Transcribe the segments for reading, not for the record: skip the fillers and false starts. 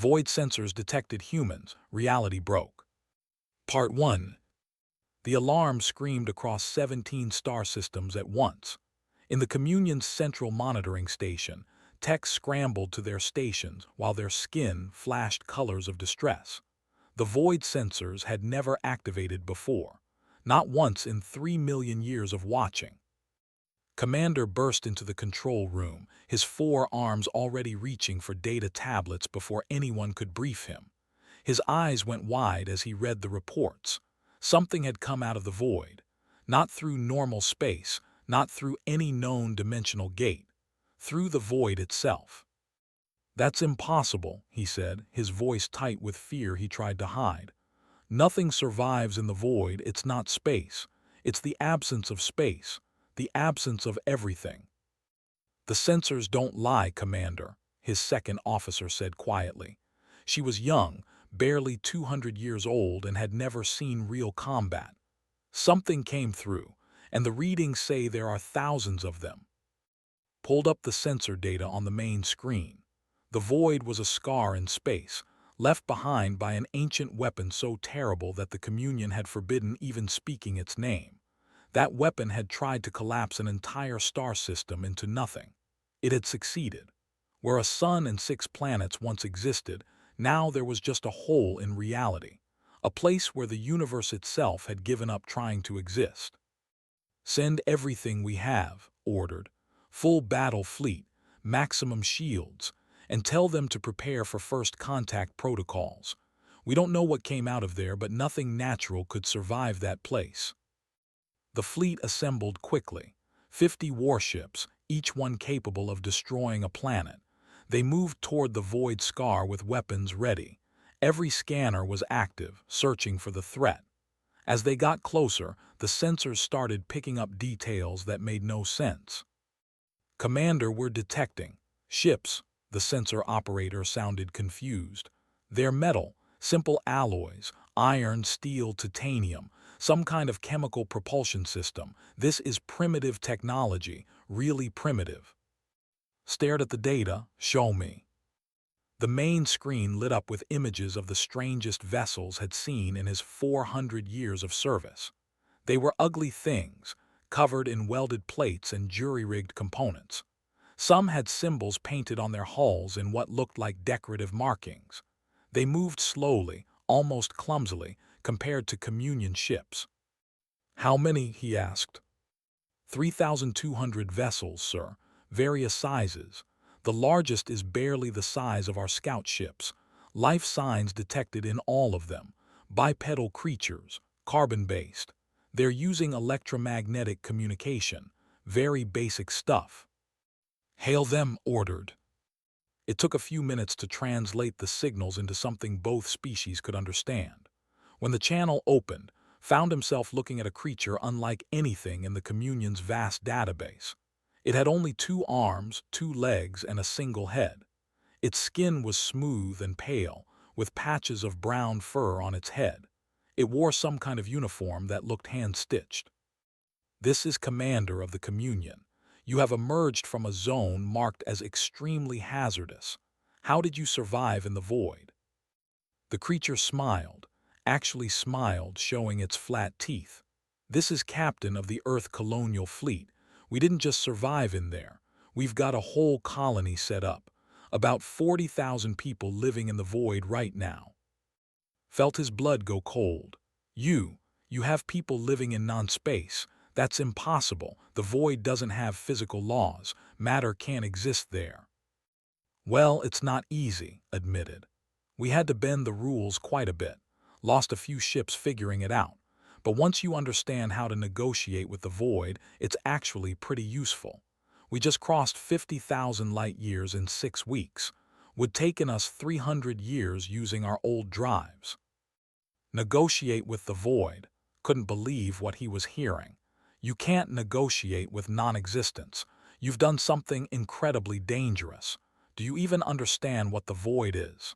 Void sensors detected humans. Reality broke. Part 1. The alarm screamed across 17 star systems at once. In the Communion's central monitoring station, techs scrambled to their stations while their skin flashed colors of distress. The void sensors had never activated before, not once in 3 million years of watching. Commander burst into the control room, his forearms already reaching for data tablets before anyone could brief him. His eyes went wide as he read the reports. Something had come out of the void, not through normal space, not through any known dimensional gate, through the void itself. "That's impossible," he said, his voice tight with fear he tried to hide. "Nothing survives in the void. It's not space. It's the absence of space, the absence of everything." "The sensors don't lie, Commander," his second officer said quietly. She was young, barely 200 years old, and had never seen real combat. "Something came through, and the readings say there are thousands of them." Pulled up the sensor data on the main screen. The void was a scar in space, left behind by an ancient weapon so terrible that the Communion had forbidden even speaking its name. That weapon had tried to collapse an entire star system into nothing. It had succeeded. Where a sun and 6 planets once existed, now there was just a hole in reality, a place where the universe itself had given up trying to exist. "Send everything we have," ordered. "Full battle fleet, maximum shields, and tell them to prepare for first contact protocols. We don't know what came out of there, but nothing natural could survive that place." The fleet assembled quickly. 50 warships, each one capable of destroying a planet. They moved toward the void scar with weapons ready. Every scanner was active, searching for the threat. As they got closer, the sensors started picking up details that made no sense. "Commander, we're detecting ships." The sensor operator sounded confused. "They're metal, simple alloys, iron, steel, titanium, some kind of chemical propulsion system. This is primitive technology, really primitive." Stared at the data. "Show me." The main screen lit up with images of the strangest vessels had seen in his 400 years of service. They were ugly things, covered in welded plates and jury-rigged components. Some had symbols painted on their hulls in what looked like decorative markings. They moved slowly, almost clumsily, compared to Communion ships. "How many?" he asked. 3,200 vessels, sir, various sizes. The largest is barely the size of our scout ships. Life signs detected in all of them. Bipedal creatures, carbon-based. They're using electromagnetic communication. Very basic stuff." "Hail them," ordered. It took a few minutes to translate the signals into something both species could understand. When the channel opened, found himself looking at a creature unlike anything in the Communion's vast database. It had only 2 arms, 2 legs, and a single head. Its skin was smooth and pale, with patches of brown fur on its head. It wore some kind of uniform that looked hand-stitched. "This is Commander of the Communion. You have emerged from a zone marked as extremely hazardous. How did you survive in the void?" The creature smiled, actually smiled, showing its flat teeth. "This is Captain of the Earth Colonial Fleet. We didn't just survive in there. We've got a whole colony set up. About 40,000 people living in the void right now." Felt his blood go cold. You have people living in non-space. That's impossible. The void doesn't have physical laws. Matter can't exist there." "Well, it's not easy," admitted. "We had to bend the rules quite a bit. Lost a few ships figuring it out. But once you understand how to negotiate with the void, it's actually pretty useful. We just crossed 50,000 light years in 6 weeks. Would taken us 300 years using our old drives." Negotiate with the void. Couldn't believe what he was hearing. You can't negotiate with non-existence. You've done something incredibly dangerous. Do you even understand what the void is?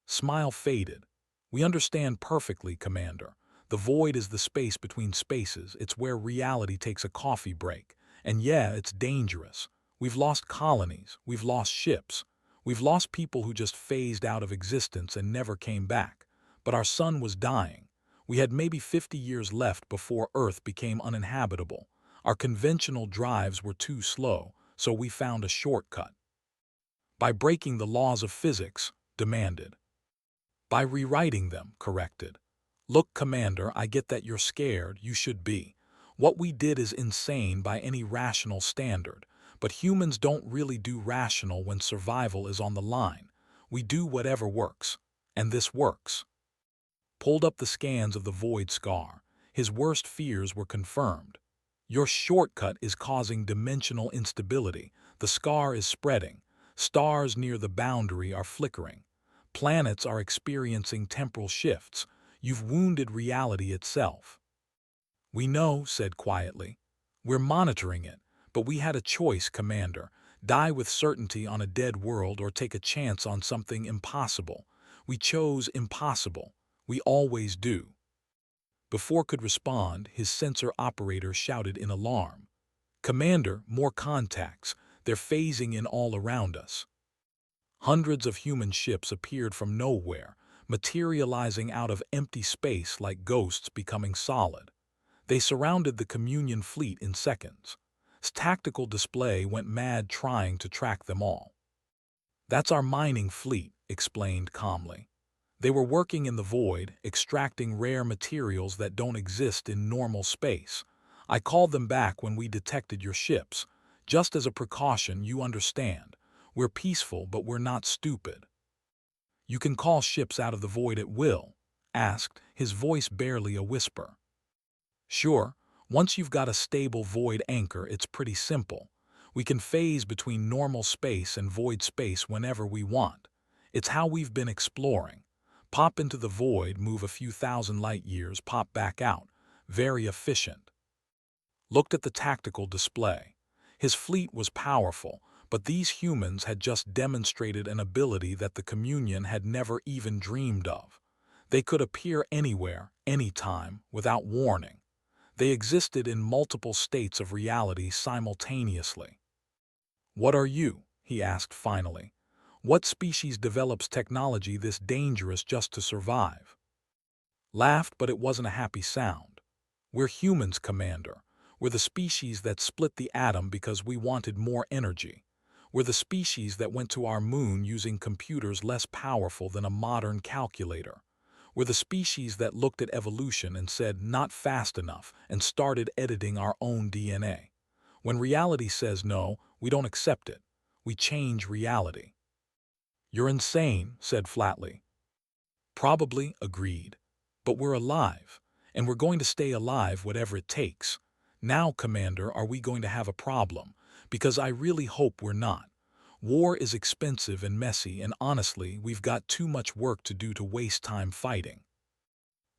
Smile faded. "We understand perfectly, Commander. The void is the space between spaces. It's where reality takes a coffee break. And yeah, it's dangerous. We've lost colonies. We've lost ships. We've lost people who just phased out of existence and never came back. But our sun was dying. We had maybe 50 years left before Earth became uninhabitable. Our conventional drives were too slow, so we found a shortcut. By breaking the laws of physics, demanded. By rewriting them, corrected. Look, Commander, I get that you're scared, you should be. What we did is insane by any rational standard, but humans don't really do rational when survival is on the line. We do whatever works, and this works. Pulled up the scans of the Void Scar. His worst fears were confirmed. Your shortcut is causing dimensional instability. The scar is spreading. Stars near the boundary are flickering. Planets are experiencing temporal shifts. You've wounded reality itself. We know, said quietly. We're monitoring it, but we had a choice, Commander. Die with certainty on a dead world or take a chance on something impossible. We chose impossible. We always do. Before could respond, his sensor operator shouted in alarm. Commander, more contacts. They're phasing in all around us. Hundreds of human ships appeared from nowhere, materializing out of empty space like ghosts becoming solid. They surrounded the Communion fleet in seconds. Tactical display went mad trying to track them all. That's our mining fleet, explained calmly. They were working in the void, extracting rare materials that don't exist in normal space. I called them back when we detected your ships. Just as a precaution, you understand. We're peaceful, but we're not stupid. You can call ships out of the void at will, asked, his voice barely a whisper. Sure, once you've got a stable void anchor, it's pretty simple. We can phase between normal space and void space whenever we want. It's how we've been exploring. Pop into the void, move a few thousand light years, pop back out. Very efficient. Looked at the tactical display. His fleet was powerful, but these humans had just demonstrated an ability that the Communion had never even dreamed of. They could appear anywhere, anytime, without warning. They existed in multiple states of reality simultaneously. What are you? He asked finally. What species develops technology this dangerous just to survive? Laughed, but it wasn't a happy sound. We're humans, Commander. We're the species that split the atom because we wanted more energy. We're the species that went to our moon using computers less powerful than a modern calculator. We're the species that looked at evolution and said, not fast enough, and started editing our own DNA. When reality says no, we don't accept it. We change reality. You're insane, said flatly. Probably, agreed. But we're alive, and we're going to stay alive whatever it takes. Now, Commander, are we going to have a problem? Because I really hope we're not. War is expensive and messy, and honestly, we've got too much work to do to waste time fighting.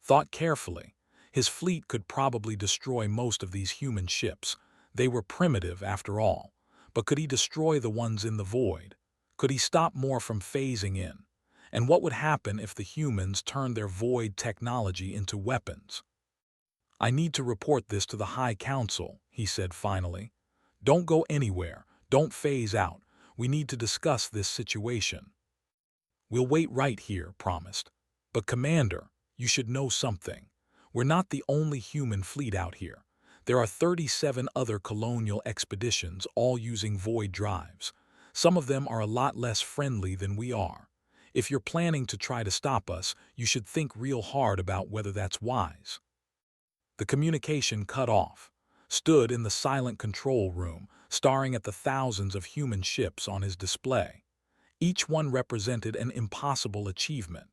Thought carefully. His fleet could probably destroy most of these human ships. They were primitive, after all. But could he destroy the ones in the void? Could he stop more from phasing in? And what would happen if the humans turned their void technology into weapons? I need to report this to the High Council, he said finally. Don't go anywhere. Don't phase out. We need to discuss this situation. We'll wait right here, promised. But Commander, you should know something. We're not the only human fleet out here. There are 37 other colonial expeditions, all using void drives. Some of them are a lot less friendly than we are. If you're planning to try to stop us, you should think real hard about whether that's wise. The communication cut off. Stood in the silent control room, staring at the thousands of human ships on his display. Each one represented an impossible achievement.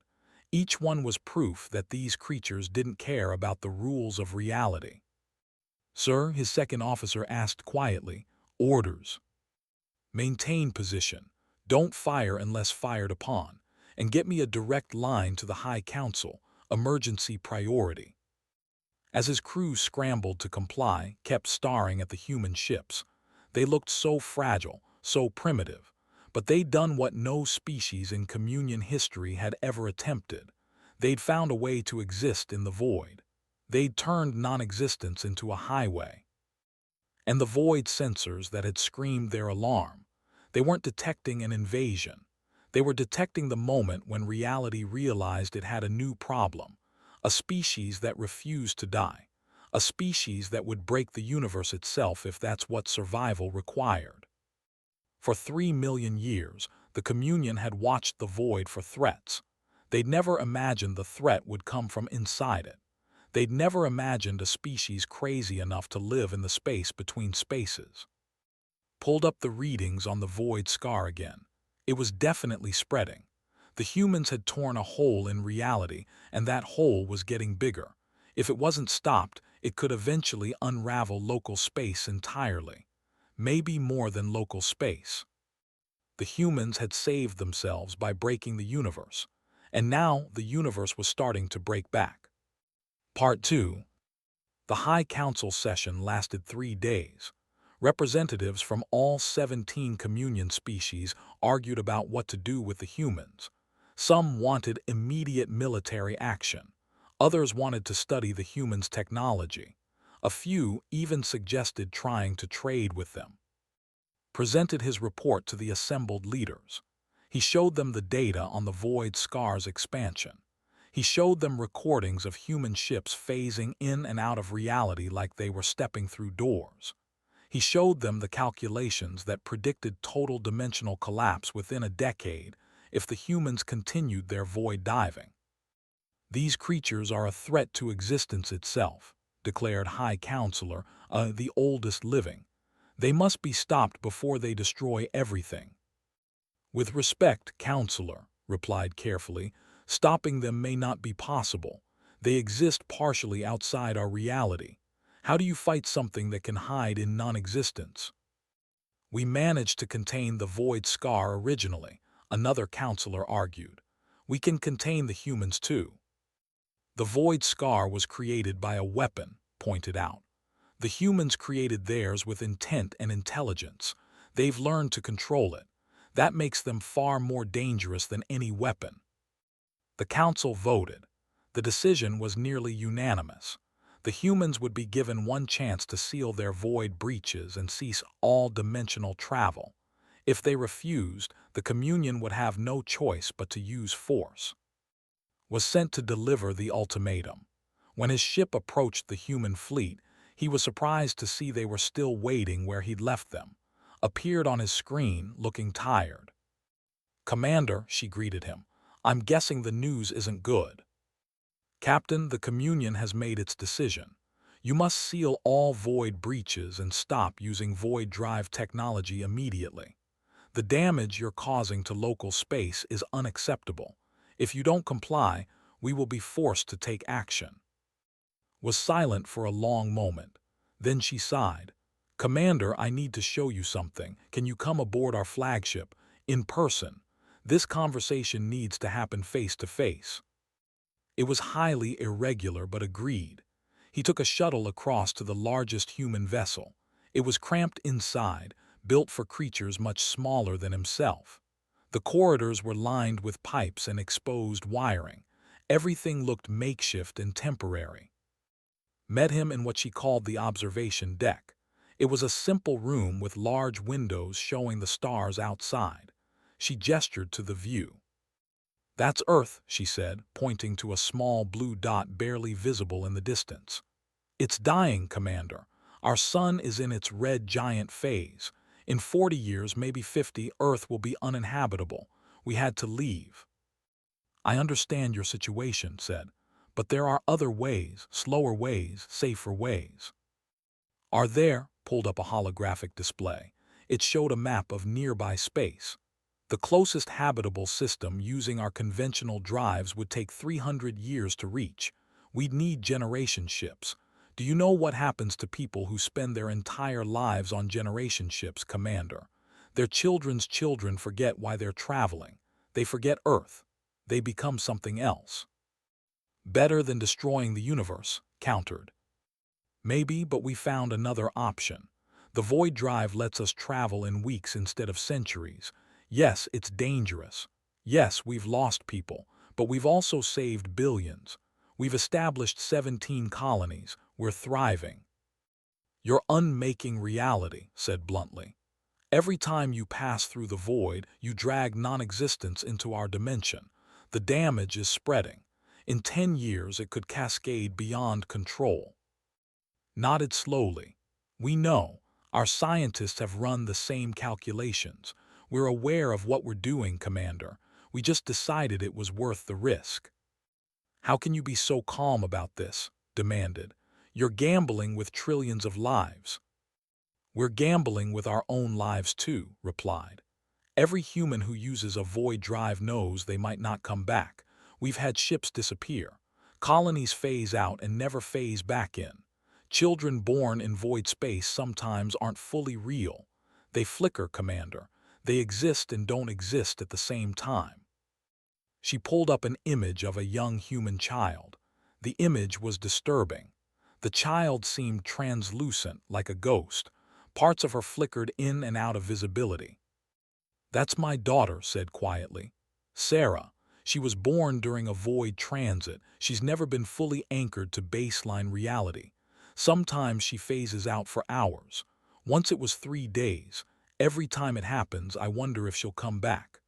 Each one was proof that these creatures didn't care about the rules of reality. Sir, his second officer asked quietly, orders. Maintain position. Don't fire unless fired upon. And get me a direct line to the High Council. Emergency priority. As his crew scrambled to comply, kept staring at the human ships. They looked so fragile, so primitive. But they'd done what no species in Communion history had ever attempted. They'd found a way to exist in the void. They'd turned non-existence into a highway. And the void sensors that had screamed their alarm, they weren't detecting an invasion. They were detecting the moment when reality realized it had a new problem, a species that refused to die, a species that would break the universe itself if that's what survival required. For 3 million years, the Communion had watched the void for threats. They'd never imagined the threat would come from inside it. They'd never imagined a species crazy enough to live in the space between spaces. Pulled up the readings on the void scar again. It was definitely spreading. The humans had torn a hole in reality, and that hole was getting bigger. If it wasn't stopped, it could eventually unravel local space entirely. Maybe more than local space. The humans had saved themselves by breaking the universe, and now the universe was starting to break back. Part 2. The High Council session lasted 3 days. Representatives from all 17 communion species argued about what to do with the humans. Some wanted immediate military action. Others wanted to study the humans' technology. A few even suggested trying to trade with them. Presented his report to the assembled leaders. He showed them the data on the Void Scar's expansion. He showed them recordings of human ships phasing in and out of reality like they were stepping through doors. He showed them the calculations that predicted total dimensional collapse within a decade if the humans continued their void diving. These creatures are a threat to existence itself, declared High Counselor, the oldest living. They must be stopped before they destroy everything. With respect, Counselor, replied carefully, stopping them may not be possible. They exist partially outside our reality. How do you fight something that can hide in non-existence? We managed to contain the Void Scar originally, another counselor argued. We can contain the humans too. The Void Scar was created by a weapon, pointed out. The humans created theirs with intent and intelligence. They've learned to control it. That makes them far more dangerous than any weapon. The council voted. The decision was nearly unanimous. The humans would be given one chance to seal their void breaches and cease all dimensional travel. If they refused, the Communion would have no choice but to use force. Was sent to deliver the ultimatum. When his ship approached the human fleet, he was surprised to see they were still waiting where he'd left them. Appeared on his screen, looking tired. Commander, she greeted him. I'm guessing the news isn't good. Captain, the Communion has made its decision. You must seal all void breaches and stop using void drive technology immediately. The damage you're causing to local space is unacceptable. If you don't comply, we will be forced to take action. Was silent for a long moment. Then she sighed. Commander, I need to show you something. Can you come aboard our flagship, in person? This conversation needs to happen face to face. It was highly irregular but agreed. He took a shuttle across to the largest human vessel. It was cramped inside, built for creatures much smaller than himself. The corridors were lined with pipes and exposed wiring. Everything looked makeshift and temporary. Met him in what she called the observation deck. It was a simple room with large windows showing the stars outside. She gestured to the view. That's Earth, she said, pointing to a small blue dot barely visible in the distance. It's dying, Commander. Our sun is in its red giant phase. In 40 years, maybe 50, Earth will be uninhabitable. We had to leave. I understand your situation, said, but there are other ways, slower ways, safer ways. Are there? Pulled up a holographic display. It showed a map of nearby space. The closest habitable system using our conventional drives would take 300 years to reach. We'd need generation ships. Do you know what happens to people who spend their entire lives on generation ships, Commander? Their children's children forget why they're traveling. They forget Earth. They become something else. Better than destroying the universe, countered. Maybe, but we found another option. The void drive lets us travel in weeks instead of centuries. Yes, it's dangerous. Yes, we've lost people, but we've also saved billions. We've established 17 colonies. We're thriving. You're unmaking reality, said bluntly. Every time you pass through the void, you drag non-existence into our dimension. The damage is spreading. In 10 years, it could cascade beyond control. Nodded slowly. We know. Our scientists have run the same calculations. We're aware of what we're doing, Commander. We just decided it was worth the risk. How can you be so calm about this? Demanded. You're gambling with trillions of lives. We're gambling with our own lives too, replied. Every human who uses a void drive knows they might not come back. We've had ships disappear. Colonies phase out and never phase back in. Children born in void space sometimes aren't fully real. They flicker, Commander. They exist and don't exist at the same time. She pulled up an image of a young human child. The image was disturbing. The child seemed translucent, like a ghost. Parts of her flickered in and out of visibility. That's my daughter, said quietly. Sarah. She was born during a void transit. She's never been fully anchored to baseline reality. Sometimes she phases out for hours. Once it was 3 days. Every time it happens, I wonder if she'll come back.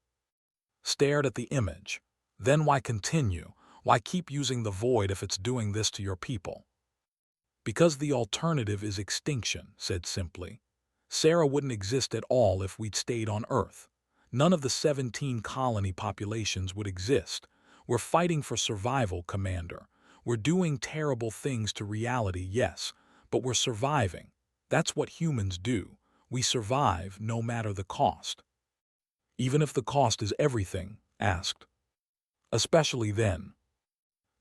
Stared at the image. Then why continue? Why keep using the void if it's doing this to your people? Because the alternative is extinction, said simply. Sarah wouldn't exist at all if we'd stayed on Earth. None of the 17 colony populations would exist. We're fighting for survival, Commander. We're doing terrible things to reality, yes, but we're surviving. That's what humans do. We survive no matter the cost. Even if the cost is everything? Asked. Especially then.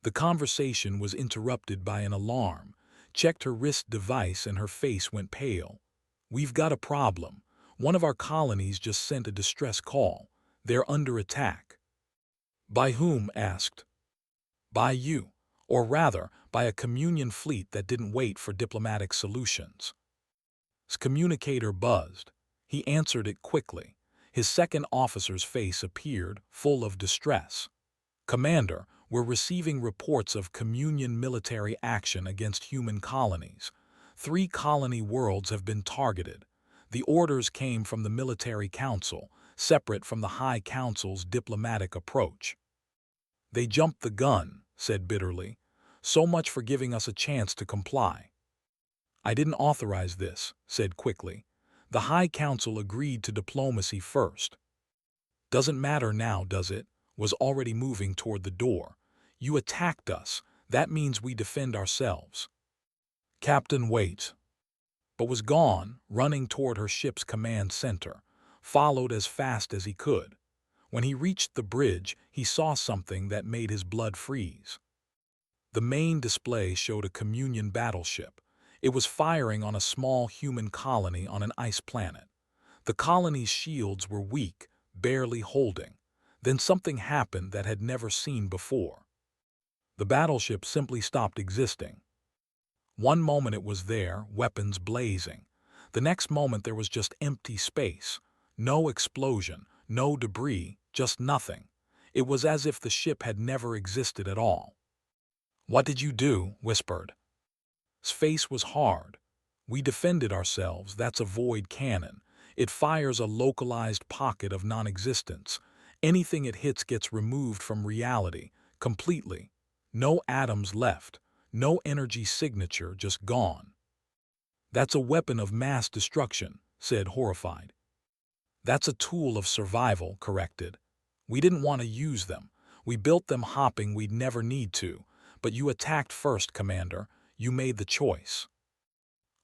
The conversation was interrupted by an alarm. Checked her wrist device and her face went pale. We've got a problem. One of our colonies just sent a distress call. They're under attack. By whom? Asked. By you. Or rather, by a communion fleet that didn't wait for diplomatic solutions. His communicator buzzed. He answered it quickly. His second officer's face appeared, full of distress. Commander, we're receiving reports of communion military action against human colonies. 3 colony worlds have been targeted. The orders came from the Military Council, separate from the High Council's diplomatic approach. They jumped the gun, said bitterly. So much for giving us a chance to comply. I didn't authorize this, said quickly. The High Council agreed to diplomacy first. Doesn't matter now, does it? Was already moving toward the door. You attacked us. That means we defend ourselves. Captain, wait. But was gone, running toward her ship's command center, followed as fast as he could. When he reached the bridge, he saw something that made his blood freeze. The main display showed a communion battleship. It was firing on a small human colony on an ice planet. The colony's shields were weak, barely holding. Then something happened that had never seen before. The battleship simply stopped existing. One moment it was there, weapons blazing. The next moment there was just empty space. No explosion, no debris, just nothing. It was as if the ship had never existed at all. What did you do? Whispered. His face was hard. We defended ourselves. That's a void cannon. It fires a localized pocket of non-existence. Anything it hits gets removed from reality, completely. No atoms left. No energy signature, just gone. That's a weapon of mass destruction, said horrified. That's a tool of survival, corrected. We didn't want to use them. We built them hoping we'd never need to. But you attacked first, Commander. You made the choice.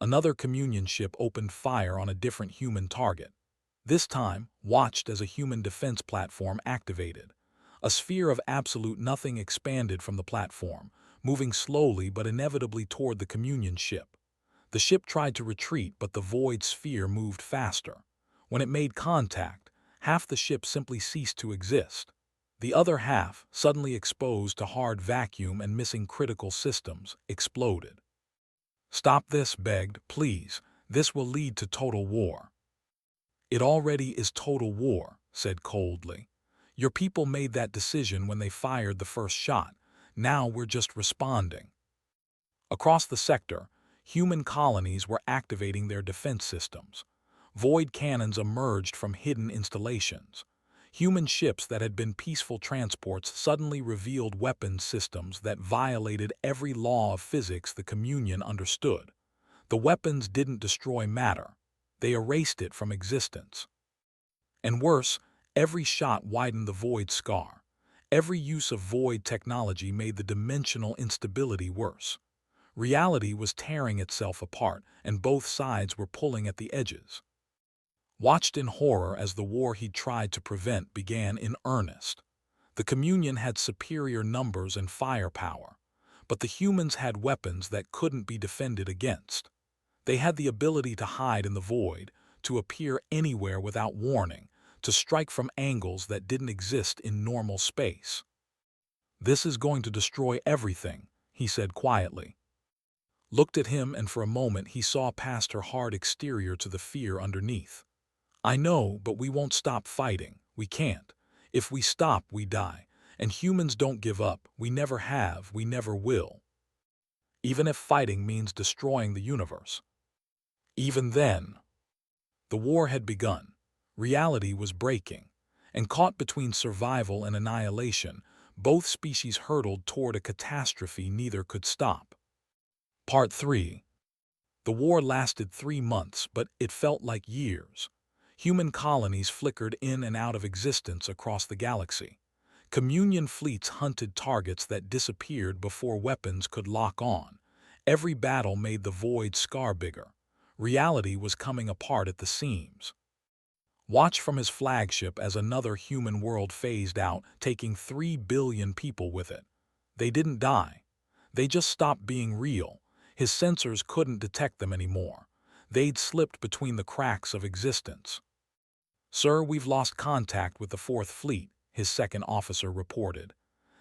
Another communion ship opened fire on a different human target. This time, watched as a human defense platform activated. A sphere of absolute nothing expanded from the platform, moving slowly but inevitably toward the communion ship. The ship tried to retreat, but the void sphere moved faster. When it made contact, half the ship simply ceased to exist. The other half, suddenly exposed to hard vacuum and missing critical systems, exploded. Stop this, begged, please. This will lead to total war. It already is total war, said coldly. Your people made that decision when they fired the first shot. Now we're just responding. Across the sector, human colonies were activating their defense systems. Void cannons emerged from hidden installations. Human ships that had been peaceful transports suddenly revealed weapons systems that violated every law of physics the Communion understood. The weapons didn't destroy matter. They erased it from existence. And worse, every shot widened the void scar. Every use of void technology made the dimensional instability worse. Reality was tearing itself apart, and both sides were pulling at the edges. Watched in horror as the war he'd tried to prevent began in earnest. The Communion had superior numbers and firepower, but the humans had weapons that couldn't be defended against. They had the ability to hide in the void, to appear anywhere without warning, to strike from angles that didn't exist in normal space. "This is going to destroy everything," he said quietly. Looked at him, and for a moment he saw past her hard exterior to the fear underneath. "I know, but we won't stop fighting. We can't. If we stop, we die. And humans don't give up. We never have. We never will. Even if fighting means destroying the universe." Even then, the war had begun. Reality was breaking. And caught between survival and annihilation, both species hurtled toward a catastrophe neither could stop. Part 3. The war lasted 3 months, but it felt like years. Human colonies flickered in and out of existence across the galaxy. Communion fleets hunted targets that disappeared before weapons could lock on. Every battle made the void scar bigger. Reality was coming apart at the seams. Watch from his flagship as another human world phased out, taking 3 billion people with it. They didn't die. They just stopped being real. His sensors couldn't detect them anymore. They'd slipped between the cracks of existence. "Sir, we've lost contact with the Fourth Fleet," his second officer reported.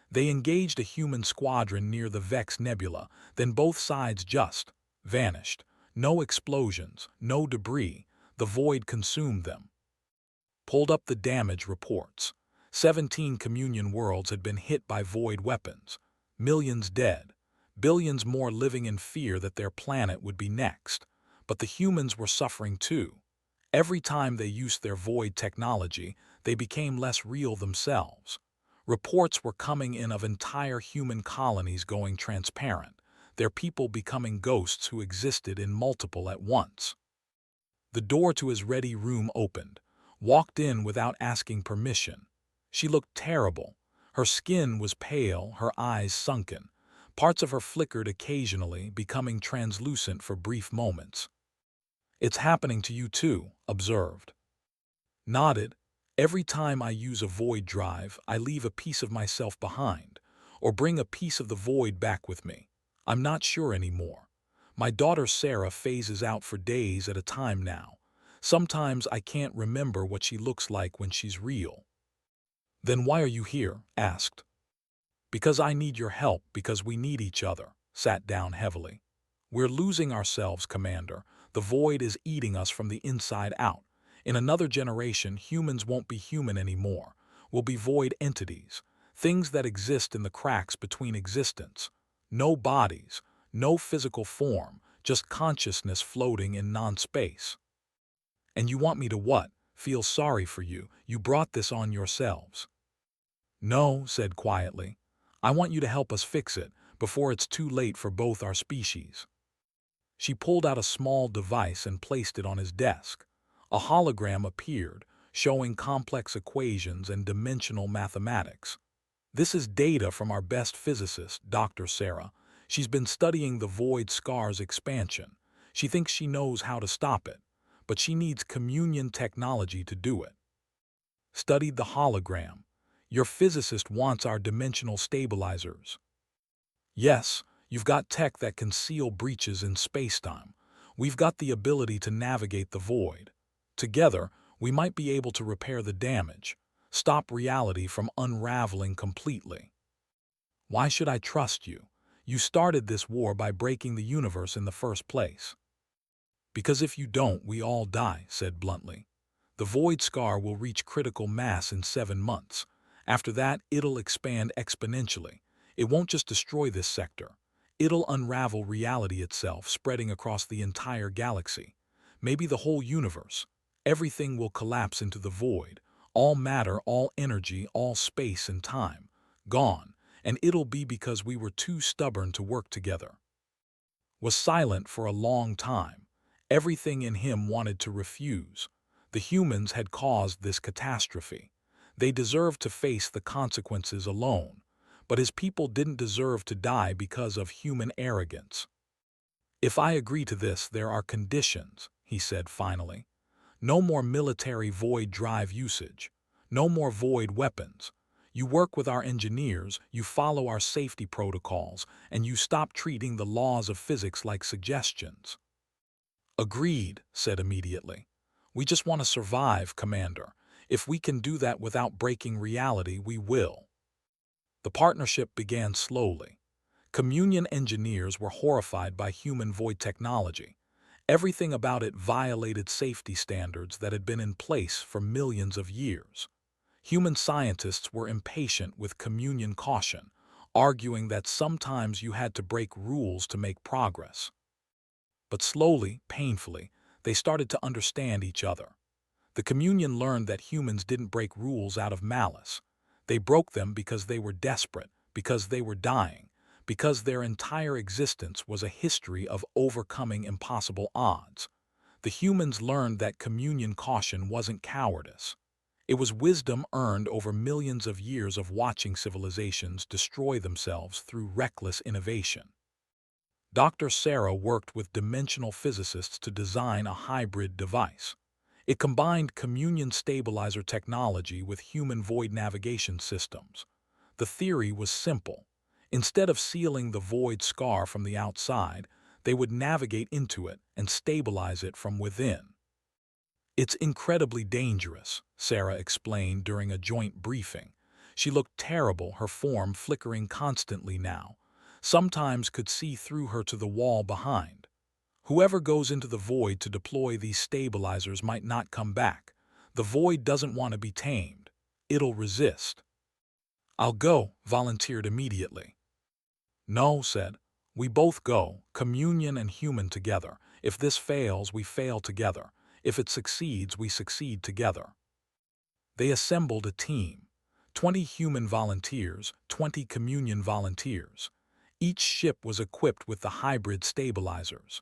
"They engaged a human squadron near the Vex Nebula, then both sides just vanished. No explosions, no debris. The void consumed them." Pulled up the damage reports. 17 Communion worlds had been hit by void weapons. Millions dead. Billions more living in fear that their planet would be next. But the humans were suffering too. Every time they used their void technology, they became less real themselves. Reports were coming in of entire human colonies going transparent, their people becoming ghosts who existed in multiple at once. The door to his ready room opened. Walked in without asking permission. She looked terrible. Her skin was pale, her eyes sunken. Parts of her flickered occasionally, becoming translucent for brief moments. "It's happening to you too," observed. Nodded. "Every time I use a void drive, I leave a piece of myself behind, or bring a piece of the void back with me. I'm not sure anymore. My daughter Sarah phases out for days at a time now. Sometimes I can't remember what she looks like when she's real." "Then why are you here?" asked. "Because I need your help, because we need each other," sat down heavily. "We're losing ourselves, Commander. The void is eating us from the inside out. In another generation, humans won't be human anymore. We'll be void entities, things that exist in the cracks between existence. No bodies, no physical form, just consciousness floating in non-space." "And you want me to what? Feel sorry for you? You brought this on yourselves." "No," said quietly. "I want you to help us fix it, before it's too late for both our species." She pulled out a small device and placed it on his desk. A hologram appeared, showing complex equations and dimensional mathematics. "This is data from our best physicist, Dr. Sarah. She's been studying the void scar's expansion. She thinks she knows how to stop it, but she needs Communion technology to do it." Studied the hologram. "Your physicist wants our dimensional stabilizers." "Yes, you've got tech that can seal breaches in spacetime. We've got the ability to navigate the void. Together, we might be able to repair the damage, stop reality from unraveling completely." "Why should I trust you? You started this war by breaking the universe in the first place." "Because if you don't, we all die," said bluntly. "The void scar will reach critical mass in 7 months. After that, it'll expand exponentially. It won't just destroy this sector. It'll unravel reality itself, spreading across the entire galaxy. Maybe the whole universe. Everything will collapse into the void, all matter, all energy, all space and time, gone, and it'll be because we were too stubborn to work together. Was silent for a long time. Everything in him wanted to refuse. The humans had caused this catastrophe. They deserved to face the consequences alone, but his people didn't deserve to die because of human arrogance. If I agree to this, there are conditions, he said finally. No more military void drive usage. No more void weapons. You work with our engineers, you follow our safety protocols, and you stop treating the laws of physics like suggestions. Agreed, said immediately. We just want to survive, Commander. If we can do that without breaking reality, we will. The partnership began slowly. Communion engineers were horrified by human void technology. Everything about it violated safety standards that had been in place for millions of years. Human scientists were impatient with communion caution, arguing that sometimes you had to break rules to make progress. But slowly, painfully, they started to understand each other. The communion learned that humans didn't break rules out of malice. They broke them because they were desperate, because they were dying, because their entire existence was a history of overcoming impossible odds. The humans learned that communion caution wasn't cowardice. It was wisdom earned over millions of years of watching civilizations destroy themselves through reckless innovation. Dr. Sarah worked with dimensional physicists to design a hybrid device. It combined communion stabilizer technology with human void navigation systems. The theory was simple. Instead of sealing the void scar from the outside, they would navigate into it and stabilize it from within. It's incredibly dangerous, Sarah explained during a joint briefing. She looked terrible, her form flickering constantly now. Sometimes could see through her to the wall behind. Whoever goes into the void to deploy these stabilizers might not come back. The void doesn't want to be tamed. It'll resist. I'll go, volunteered immediately. No, said. We both go, communion and human together. If this fails, we fail together. If it succeeds, we succeed together. They assembled a team. 20 human volunteers, 20 communion volunteers. Each ship was equipped with the hybrid stabilizers.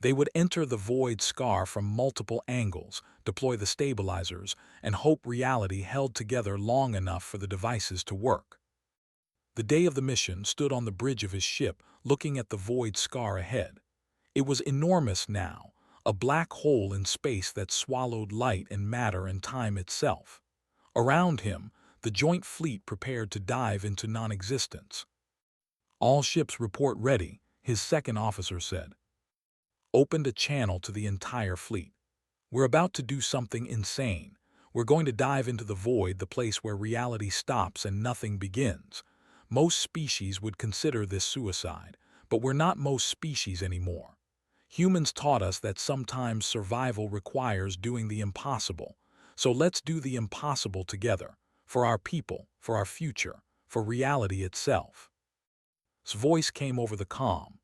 They would enter the void scar from multiple angles, deploy the stabilizers, and hope reality held together long enough for the devices to work. The day of the mission stood on the bridge of his ship, looking at the void scar ahead. It was enormous now, a black hole in space that swallowed light and matter and time itself. Around him, the joint fleet prepared to dive into non-existence. All ships report ready, his second officer said. Opened a channel to the entire fleet. We're about to do something insane. We're going to dive into the void, the place where reality stops and nothing begins. Most species would consider this suicide, but we're not most species anymore. Humans taught us that sometimes survival requires doing the impossible. So let's do the impossible together, for our people, for our future, for reality itself. His voice came over the comm.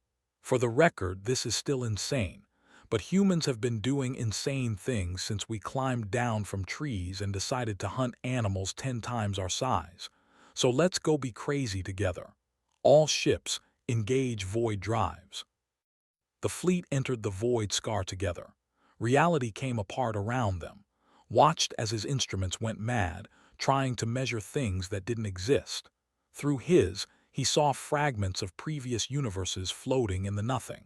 For the record, this is still insane, but humans have been doing insane things since we climbed down from trees and decided to hunt animals 10 times our size. So let's go be crazy together. All ships, engage void drives. The fleet entered the void scar together. Reality came apart around them, watched as his instruments went mad, trying to measure things that didn't exist. Through his, he saw fragments of previous universes floating in the nothing.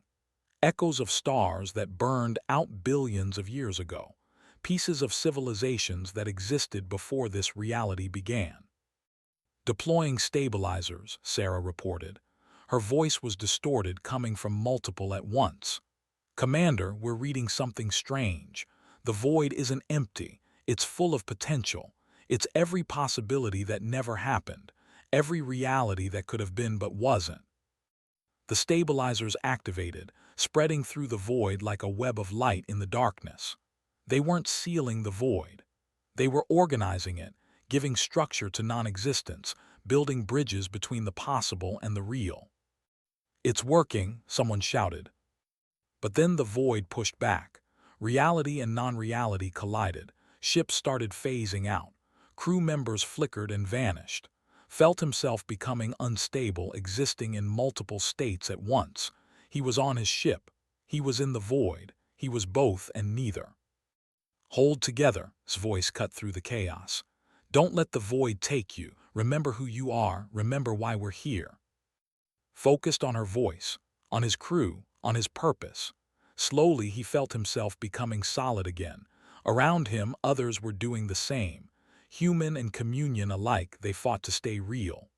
Echoes of stars that burned out billions of years ago. Pieces of civilizations that existed before this reality began. Deploying stabilizers, Sarah reported. Her voice was distorted, coming from multiple at once. Commander, we're reading something strange. The void isn't empty. It's full of potential. It's every possibility that never happened. Every reality that could have been but wasn't. The stabilizers activated, spreading through the void like a web of light in the darkness. They weren't sealing the void. They were organizing it, giving structure to non-existence, building bridges between the possible and the real. It's working, someone shouted. But then the void pushed back. Reality and non-reality collided. Ships started phasing out. Crew members flickered and vanished. Felt himself becoming unstable, existing in multiple states at once. He was on his ship. He was in the void. He was both and neither. Hold together, his voice cut through the chaos. Don't let the void take you. Remember who you are. Remember why we're here. Focused on her voice, on his crew, on his purpose. Slowly he felt himself becoming solid again. Around him, others were doing the same. Human and communion alike, they fought to stay real.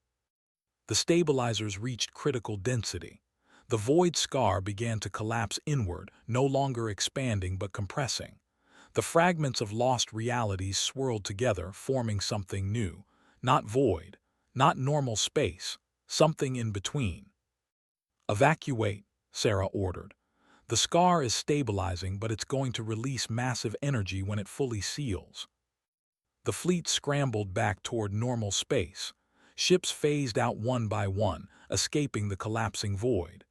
The stabilizers reached critical density. The void scar began to collapse inward, no longer expanding but compressing. The fragments of lost realities swirled together, forming something new. Not void, not normal space, something in between. Evacuate, Sarah ordered. The scar is stabilizing, but it's going to release massive energy when it fully seals. The fleet scrambled back toward normal space. Ships phased out one by one, escaping the collapsing void.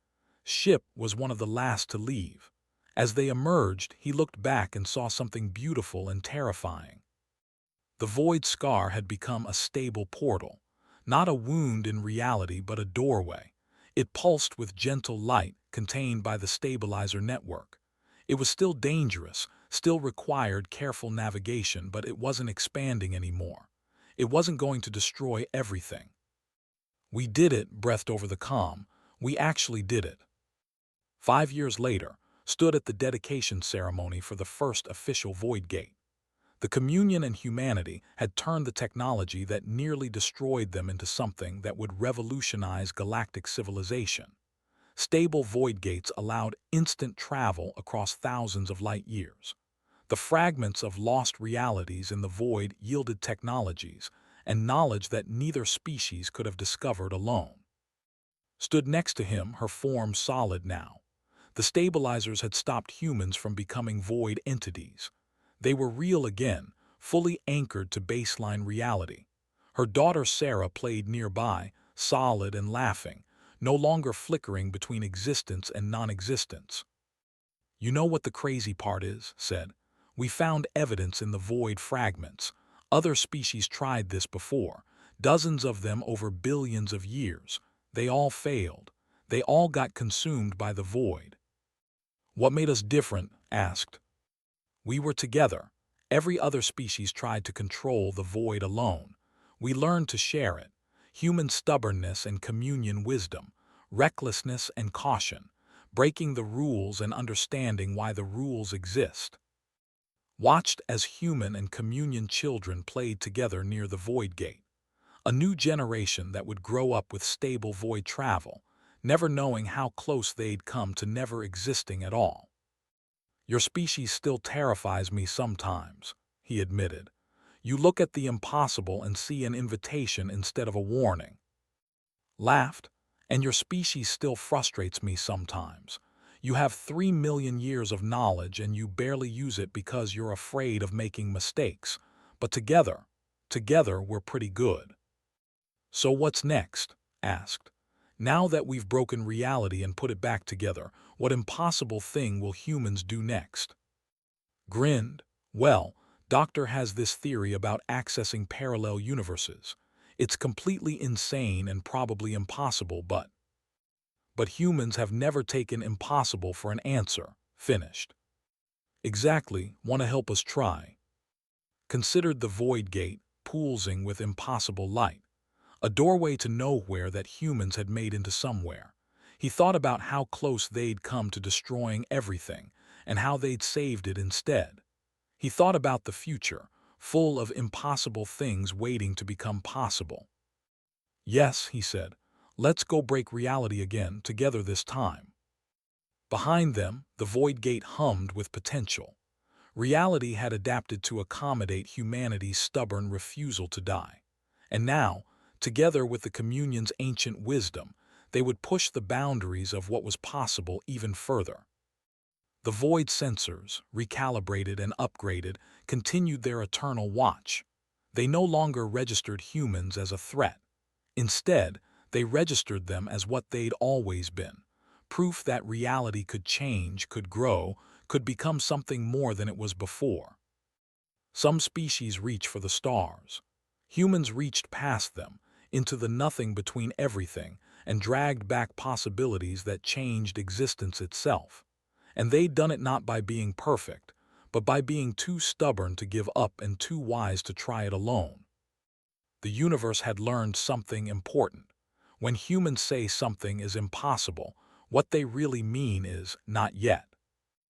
Ship was one of the last to leave. As they emerged, he looked back and saw something beautiful and terrifying. The void scar had become a stable portal. Not a wound in reality, but a doorway. It pulsed with gentle light, contained by the stabilizer network. It was still dangerous, still required careful navigation, but it wasn't expanding anymore. It wasn't going to destroy everything. We did it, breathed over the comm. We actually did it. 5 years later, stood at the dedication ceremony for the first official Void Gate. The communion and humanity had turned the technology that nearly destroyed them into something that would revolutionize galactic civilization. Stable void gates allowed instant travel across thousands of light years. The fragments of lost realities in the void yielded technologies and knowledge that neither species could have discovered alone. Stood next to him, her form solid now. The stabilizers had stopped humans from becoming void entities. They were real again, fully anchored to baseline reality. Her daughter Sarah played nearby, solid and laughing, no longer flickering between existence and non-existence. You know what the crazy part is, said. We found evidence in the void fragments. Other species tried this before, dozens of them over billions of years. They all failed. They all got consumed by the void. What made us different? Asked. We were together. Every other species tried to control the void alone. We learned to share it. Human stubbornness and communion wisdom, recklessness and caution, breaking the rules and understanding why the rules exist. Watched as human and communion children played together near the void gate. A new generation that would grow up with stable void travel, never knowing how close they'd come to never existing at all. Your species still terrifies me sometimes, he admitted. You look at the impossible and see an invitation instead of a warning. Laughed, and your species still frustrates me sometimes. You have 3 million years of knowledge and you barely use it because you're afraid of making mistakes. But together we're pretty good. So what's next? Asked. Now that we've broken reality and put it back together, what impossible thing will humans do next? Grinned. Well, Doctor has this theory about accessing parallel universes. It's completely insane and probably impossible, but humans have never taken impossible for an answer. Finished. Exactly, want to help us try. Considered the void gate, pulsing with impossible light. A doorway to nowhere that humans had made into somewhere. He thought about how close they'd come to destroying everything, and how they'd saved it instead. He thought about the future, full of impossible things waiting to become possible. Yes, he said, let's go break reality again, together this time. Behind them, the void gate hummed with potential. Reality had adapted to accommodate humanity's stubborn refusal to die. And now, together with the communion's ancient wisdom, they would push the boundaries of what was possible even further. The void sensors, recalibrated and upgraded, continued their eternal watch. They no longer registered humans as a threat. Instead, they registered them as what they'd always been. Proof that reality could change, could grow, could become something more than it was before. Some species reach for the stars. Humans reached past them, into the nothing between everything, and dragged back possibilities that changed existence itself. And they'd done it not by being perfect, but by being too stubborn to give up and too wise to try it alone. The universe had learned something important. When humans say something is impossible, what they really mean is not yet.